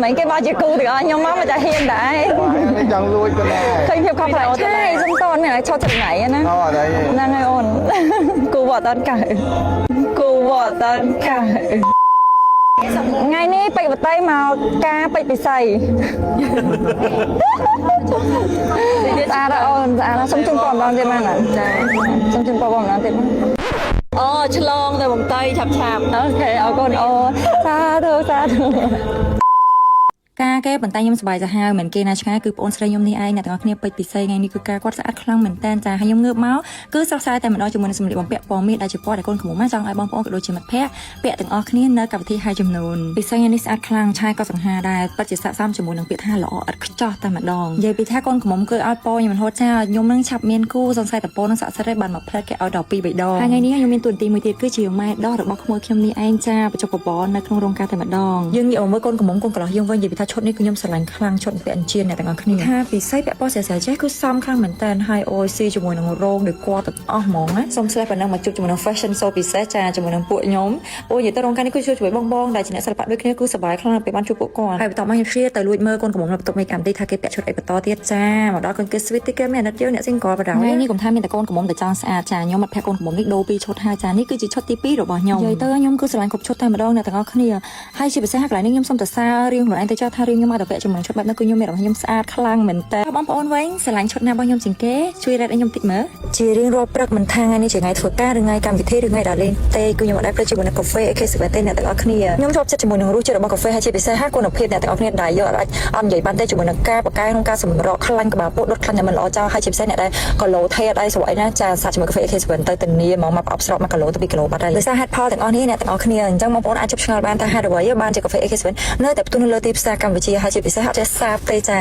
mấy cái bao chị cu thì nhóm máu mà chả hiền đấy chẳng lui cái này khơi hiệp không phảiใช่ dân tôn này cho chừngไหนนะ ở đâyนั่งไงโอนกูบอกตอนไก่กูบอกตอนไก่ไงนี่ไปบัดใต้มากาไปใส่อาละโอนอาละส้มจุ่มปอมน้องเต็มมากนะส้มจุ่มปอมน้องเต็มมากฉลองแต่ผมไตฉับโอเคเอาก่อนโอ้สาธุការគេបន្តែខ្ញុំសប្បាយទៅហើយមិនគេណាឆ្ងាយគឺបងអូនស្រីខ្ញុំនេះឯងអ្នកទាំងអស់គ្នាពេចពិសេសថ្ងៃនេះគឺការគាត់ស្អាតខ្លាំងមែនតើចាហើយខ្ញុំងើបមកគឺស្រស់ស្រាយតែម្ដងជាមួយនឹងសម្លៀកបំពាក់ពណ៌មាសដែលជាពណ៌ដែលកូនក្មួយមកចង់ឲ្យបងប្អូនក៏ដូចជាមិត្តភ័ក្តិពាក់ទាំងអស់គ្នានៅកម្មវិធីហៅចំនួនពិសេសថ្ងៃនេះស្អាតខ្លាំងឆាយក៏សង្ហាដែរពិតជាស័ក្តិសមជាមួយនឹងពាក្យថាល្អឥតខ្ចោះតែម្ដងនិយាយពីថាកូនក្មួយគឺឲ្យពណ៌ខ្ញុំមិនហត់ចាខ្ញុំនឹងឆាប់មានគូសង្ស័យតែពណ៌នឹងស័ក្តិសិទ្ធិបានមកផ្លែគេឲ្យដល់2 3ដងហើយថ្ងៃនេះខ្ញុំមានទួនាទីមួយទៀតគឺជាម៉ែដោះរបស់ក្មួយខ្ញុំនេះឯងចាបញ្ចុកបបនៅក្នុងរោងការតែម្ដងយើងងាកមកមើលកូនក្មួយកូនកន្លោះយើងវិញនិយាយពីថាឈុតនេះគឺខ្ញុំស្រឡាញ់ខ្លាំងឈុតពាក់អញ្ជៀនអ្នកទាំងអស់គ្នាថាពិសេសពាក់ពណ៌ស្រាលៗចេះគឺសមខ្លាំងមែនតើហើយអូយស៊ីជាមួយនឹងរោងដោយគាត់ទាំងអស់ហ្មងណាសូមស្លេះប៉ុណ្ណឹងមកជួបជាមួយនឹង fashion show ពិសេសចាជាមួយនឹងពួកខ្ញុំអូយនិយាយទៅរោងការនេះគឺជួយបងដែលជាអ្នកសិល្បៈដូចគ្នាគឺសប្បាយខ្លាំងពេលបានជួបពួកគាត់ហើយបន្តមកខ្ញុំ share ទៅលួចមើលកូនកំមុំនៅបន្ទប់មេកម្មវិធីថាគេពាក់ឈុតអីបន្តទៀតចាមកដល់កូនគេ sweet ទីគេមានអាណិតយើងអ្នក single បដៅថ្ងៃនេះខ្ញុំថាមានតែកូនកំមុំតែចង់ស្អាតចាខ្ញុំមិត្តភក្តិកូនកំមុំនេះដូរពីឈុតហើយចានេះគឺជាឈុតទី2របស់ខ្ញុំនិយាយទៅខ្ញុំគឺស្រឡាញ់គ្រប់ឈុតតែម្ដងអ្នកទាំងអស់គ្នាហើយជាពិសេសកន្លែងនេះខ្ញុំសូមទៅសាររៀងខ្លួនឯងទៅចោះថារៀងខ្ញុំមកទៅពាក់ជាមួយឈុតបែបនេះគឺខ្ញុំមានអារម្មណ៍ខ្ញុំស្អាតខ្លាំងមែនតើបងប្អូនវិញស្រឡាញ់ឈុតណារបស់ខ្ញុំជាងគេជួយរ៉េតឲ្យខ្ញុំតិចមើលជារៀងរាល់ព្រឹកមិនថាថ្ងៃនេះជាថ្ងៃធ្វើការឬថ្ងៃកម្មវិធីឬថ្ងៃដើរលេងទេគឺខ្ញុំអត់ដែរព្រឹកជាមួយនឹងកាហ្វេ AK7 ទេអ្នកទាំងអស់គ្នាខ្ញុំชอบចិត្តជាមួយនឹងរសជាតិរបស់កាហ្វេហើយជាពិសេសហើយគុណភាពអ្នកទាំងអស់គ្នាដែលយកអត់និយាយបានទេជាមួយនឹងការបកកែក្នុងការសម្រក់ខ្លាញ់ក្បាលពោះដុតខ្លាញ់តែមិនល្អចោលហើយជាពិសេសអ្នកដែលគីឡូថេអត់ដែរស្រួយណាចាសាច់ជាមួយកាហ្វេ AK7 ទៅធានាមកអបស្រក1គីឡូទៅ2គីឡូបាត់ហើយដោយសារហេតុផលទាំងអស់នេះអ្នកទាំងអស់គ្នាអញ្ចឹងបងប្អូនអាចជប់ឆ្ងល់បានថាហេតុអ្វីបានជាកាហ្វេ AK7 នៅតែផ្ទុះនៅលើទីផ្សារកម្ពុជាហើយជាពិសេសអត់ចេះសាបទេចា